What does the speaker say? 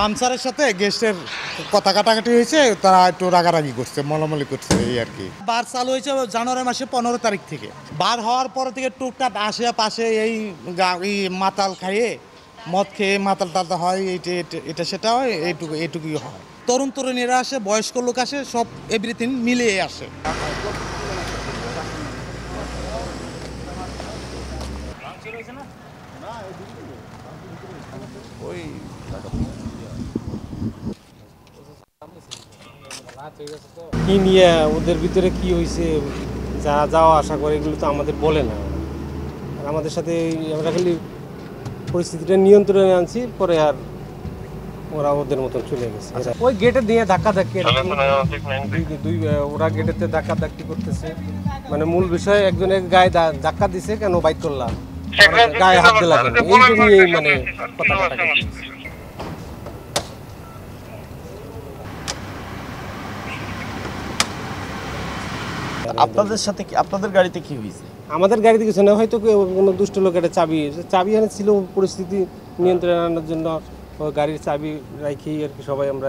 বামসারের সাথে গেস্টের কথা কাটাকাটি হয়েছে, তারা একটু রাগারাগি করছে, মলামলি করছে এই আর কি। বার চালু হয়েছে জানুয়ারি মাসে 15 তারিখ থেকে। বার হওয়ার পর থেকে টুকটাক আসে পাশে এই মাতাল খাইয়ে, মদ খেয়ে মাতাল টালতা হয়, এটা সেটা হয়, এইটুকুই হয়। তরুণ তরুণীরা আসে, বয়স্ক লোক আসে, সব এভরিথিং মিলিয়ে আসে। কি নিয়ে ওদের ভিতরে কি হয়েছে, যারা যাওয়া আশা করে এগুলো তো আমাদের বলে না। আর আমাদের সাথে আমরা খালি পরিস্থিতিটা নিয়ন্ত্রণে আনছি, পরে আর ওরা ওদের মতন চলে গেছে। ওই গেটে দিয়ে ধাক্কা ধাক্কি ওরা গেটেতে ধাক্কা ধাক্কি করতেছে। মানে মূল বিষয় একজনের গায়ে ধাক্কা দিছে, কেন বাইক করলাম, গায়ে হাত দিলাম, এই নিয়েই মানে কথা কাটাকাটি। আপনাদের সাথে কি, আপনাদের গাড়িতে কি হয়েছে? আমাদের গাড়িতে কিছু না, হয়তো কোনো দুষ্ট লোকের চাবি এনেছিল পরিস্থিতি নিয়ন্ত্রণে আনার জন্য। গাড়ির চাবি রাখি আর কি সবাই আমরা